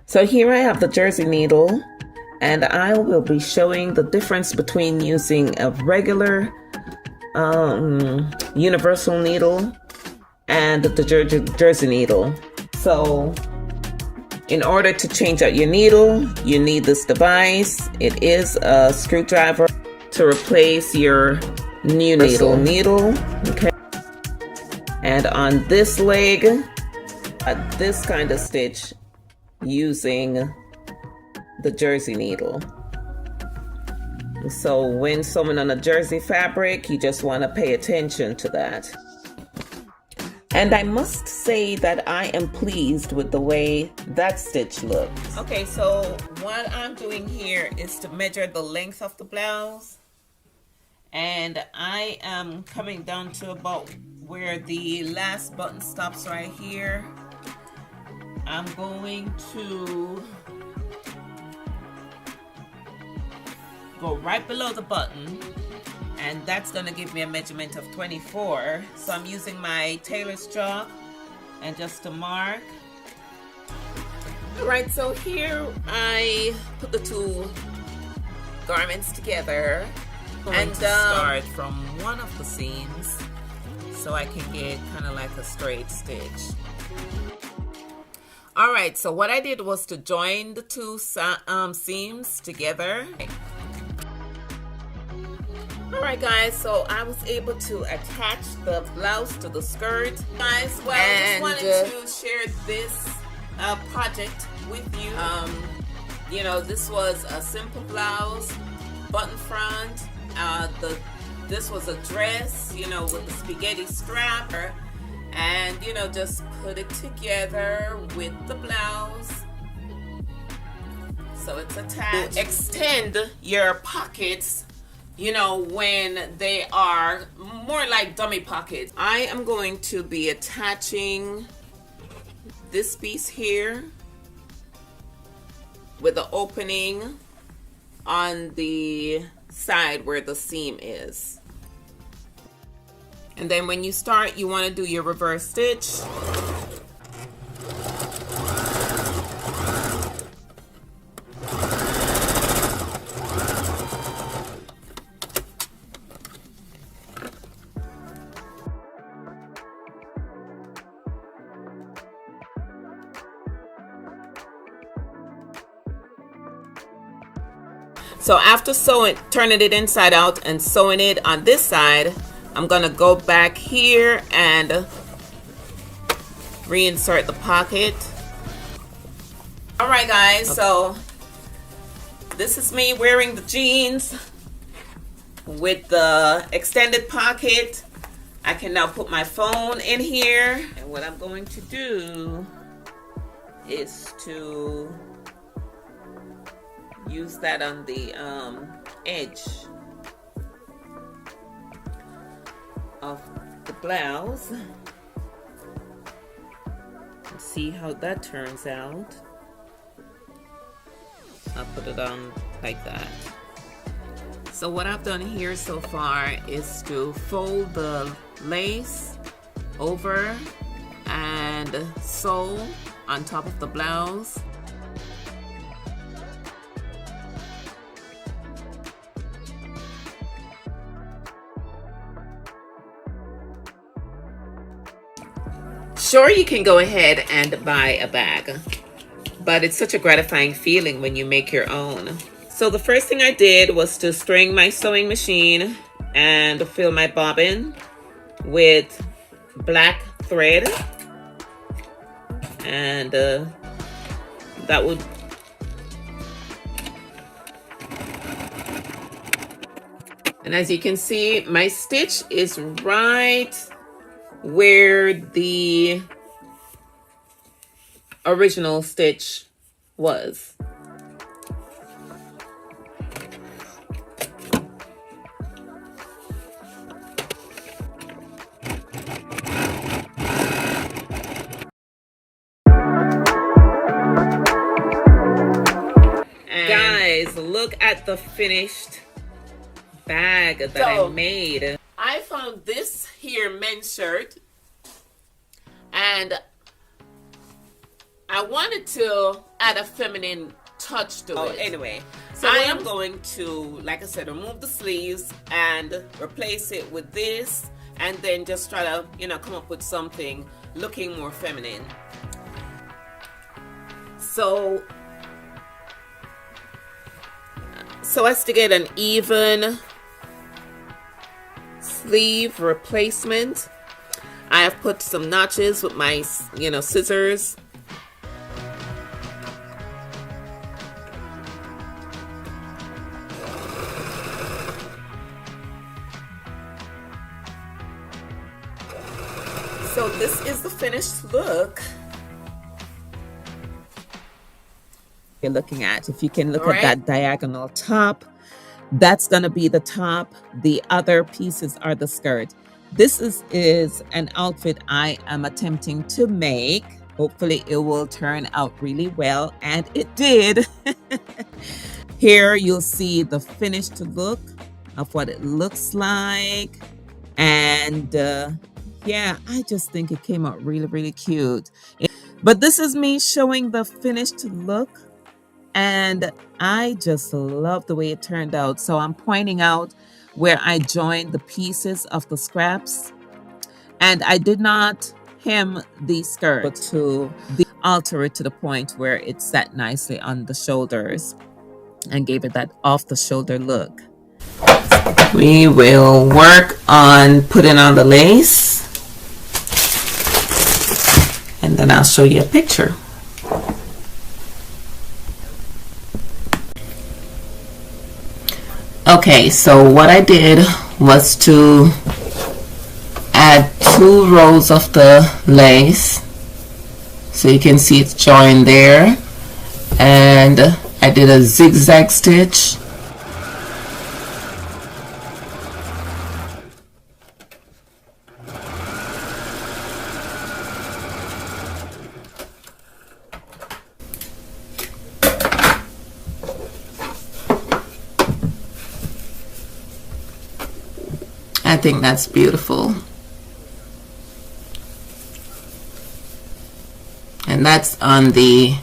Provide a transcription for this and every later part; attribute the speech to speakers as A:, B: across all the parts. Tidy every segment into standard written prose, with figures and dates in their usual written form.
A: So here I have the jersey needle, and I will be showing the difference between using a regular universal needle and the jersey needle. So in order to change out your needle, you need this device. It is a screwdriver to replace your new needle. Okay. And on this leg, this kind of stitch using the jersey needle. So when sewing on a jersey fabric, you just want to pay attention to that. And I must say that I am pleased with the way that stitch looks. Okay, so what I'm doing here is to measure the length of the blouse. And I am coming down to about where the last button stops right here. I'm going to go right below the button, and that's going to give me a measurement of 24. So I'm using my tailor's chalk and just to mark. Alright, so here I put the two garments together. And start from one of the seams so I can get kind of like a straight stitch. Alright, so what I did was to join the two seams together. Alright guys, so I was able to attach the blouse to the skirt. Guys, well, I just wanted to share this project with you. You know, this was a simple blouse, button front. This was a dress, you know, with the spaghetti strap, and you know, just put it together with the blouse so it's attached. Extend your pockets, you know, when they are more like dummy pockets. I am going to be attaching this piece here with the opening on the side where the seam is. And then when you start, you want to do your reverse stitch. So after turning it inside out and sewing it on this side, I'm gonna go back here and reinsert the pocket. All right guys, so this is me wearing the jeans with the extended pocket. I can now put my phone in here. And what I'm going to do is to use that on the edge of the blouse and see how that turns out. I'll put it on like that. So what I've done here so far is to fold the lace over and sew on top of the blouse. Sure, you can go ahead and buy a bag, but it's such a gratifying feeling when you make your own. So the first thing I did was to string my sewing machine and fill my bobbin with black thread, and that would and as you can see, my stitch is right where the original stitch was. And guys, look at the finished bag that I made. I found this here men's shirt, and I wanted to add a feminine touch to it. Anyway, so I am going to, like I said, remove the sleeves and replace it with this, and then just try to, you know, come up with something looking more feminine. So as to get an even sleeve replacement, I have put some notches with my, you know, scissors. So this is the finished look you're looking at. If you can look at that diagonal top, that's gonna be the top. The other pieces are the skirt. This is an outfit I am attempting to make. Hopefully it will turn out really well, and it did. Here you'll see the finished look of what it looks like, and yeah, I just think it came out really, really cute. But this is me showing the finished look, and I just love the way it turned out. So I'm pointing out where I joined the pieces of the scraps, and I did not hem the skirt, but to alter it to the point where it sat nicely on the shoulders and gave it that off the shoulder look. We will work on putting on the lace, and then I'll show you a picture. Okay, so what I did was to add 2 rows of the lace, so you can see it's joined there, and I did a zigzag stitch. I think that's beautiful. And that's on the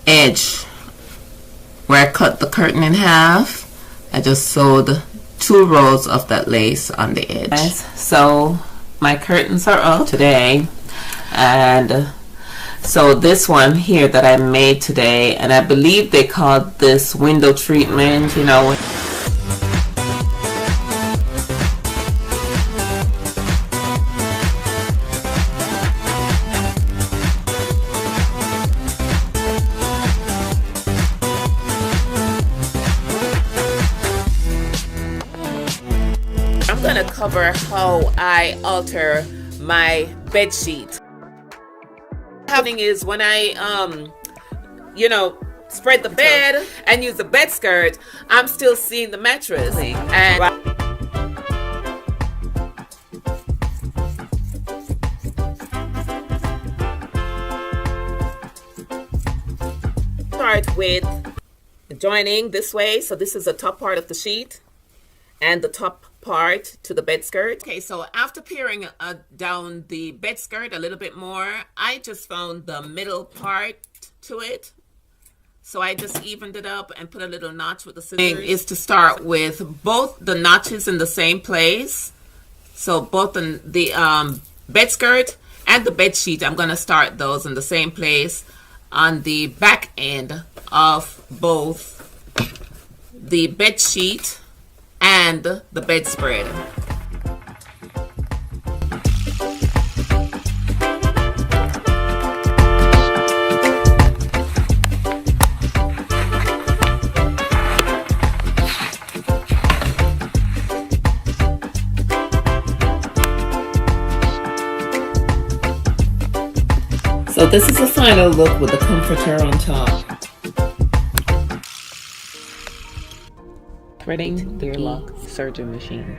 A: edge where I cut the curtain in half. I just sewed 2 rows of that lace on the edge. So my curtains are up today, and so this one here that I made today, and I believe they called this window treatment, you know. I'm gonna cover how I alter my bed sheet. Happening is when I you know, spread the bed and use the bed skirt, I'm still seeing the mattress, and start with joining this way. So this is the top part of the sheet and the top part to the bed skirt. Okay, so after peering down the bed skirt a little bit more, I just found the middle part to it. So I just evened it up and put a little notch with the scissors. Is to start with both the notches in the same place. So both the bed skirt and the bed sheet, I'm gonna start those in the same place on the back end of both the bed sheet and the bedspread. So this is the final look with the comforter on top. Threading the lock surgeon machine.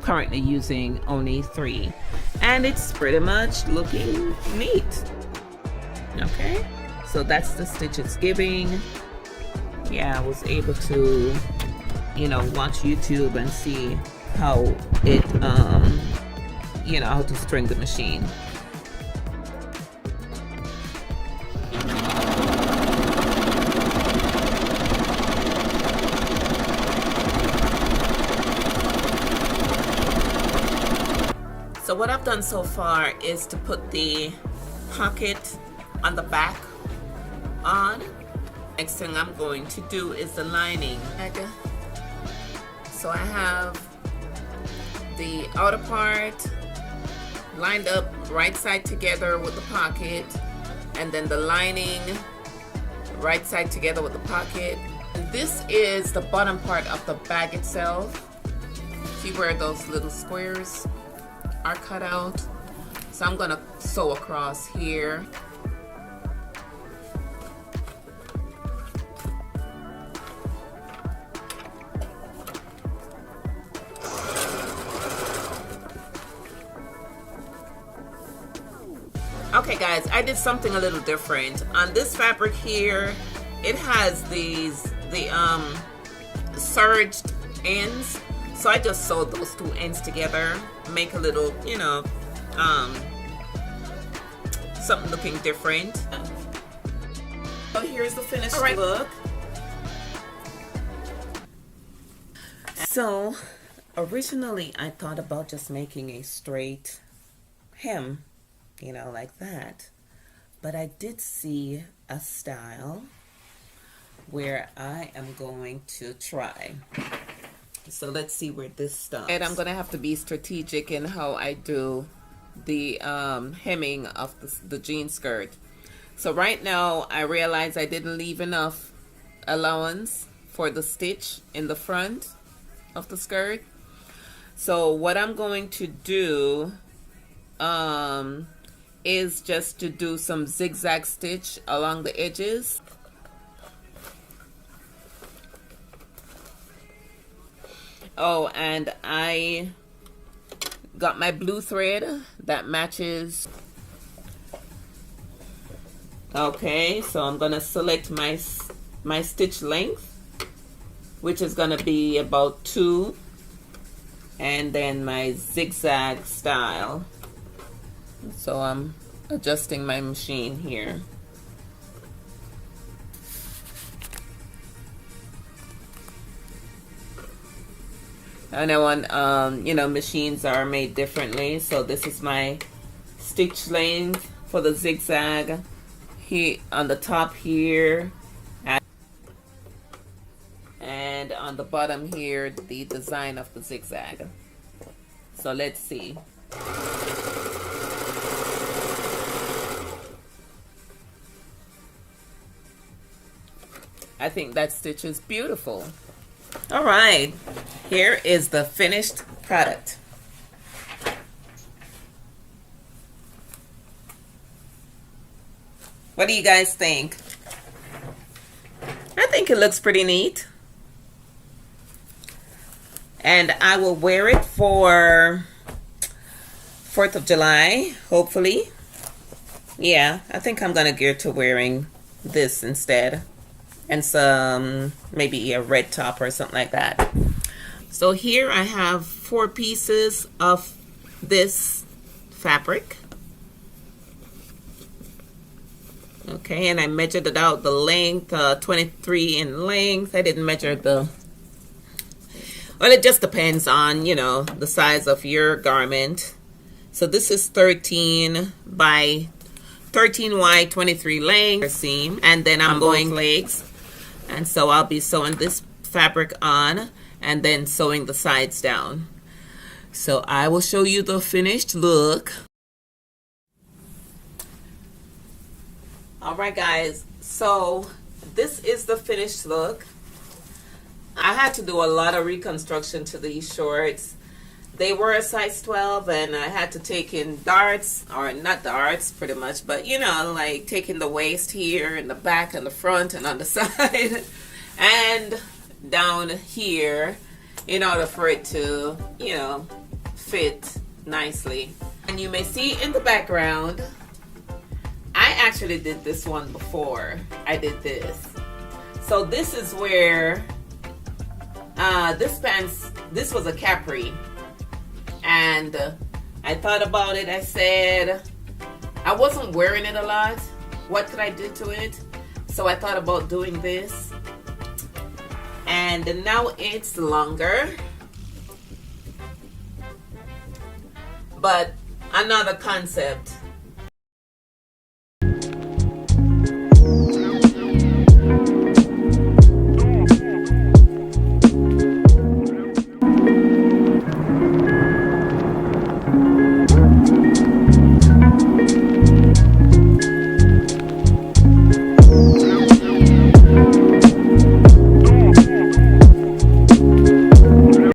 A: Currently using only 3, and it's pretty much looking neat. Okay, so that's the stitch it's giving. Yeah, I was able to, you know, watch YouTube and see how it you know, how to string the machine. So what I've done so far is to put the pocket on the back on. Next thing I'm going to do is the lining. So I have the outer part lined up right side together with the pocket, and then the lining right side together with the pocket. And this is the bottom part of the bag itself. See where those little squares are cut out? So I'm gonna sew across here. Okay guys, I did something a little different. On this fabric here, it has the serged ends. So I just sewed those 2 ends together, make a little, you know, something looking different. So here's the finished look. So originally I thought about just making a straight hem, you know, like that. But I did see a style where I am going to try. So let's see where this stops. And I'm gonna have to be strategic in how I do the hemming of the jean skirt. So right now I realize I didn't leave enough allowance for the stitch in the front of the skirt. So what I'm going to do is just to do some zigzag stitch along the edges. Oh, and I got my blue thread that matches. Okay, so I'm gonna select my stitch length, which is gonna be about 2, and then my zigzag style. So I'm adjusting my machine here. I know on you know, machines are made differently. So this is my stitch length for the zigzag here on the top here, and on the bottom here the design of the zigzag. So let's see. I think that stitch is beautiful. All right, here is the finished product. What do you guys think? I think it looks pretty neat. And I will wear it for 4th of July, hopefully. Yeah, I think I'm gonna gear to wearing this instead. And some, maybe a red top or something like that. So here I have 4 pieces of this fabric. Okay, and I measured it out, the length, 23 in length. I didn't measure the, well, it just depends on, you know, the size of your garment. So this is 13 by 13 wide, 23 length seam, and then I'm going legs. And so I'll be sewing this fabric on and then sewing the sides down. So I will show you the finished look. Alright guys, so this is the finished look. I had to do a lot of reconstruction to these shorts. They were a size 12 and I had to take in darts, or not darts pretty much, but you know, like taking the waist here and the back and the front and on the side and down here in order for it to, you know, fit nicely. And you may see in the background, I actually did this one before I did this. So this is where this was a capri, and I thought about it. I said I wasn't wearing it a lot. What could I do to it? So I thought about doing this, and now it's longer, but another concept.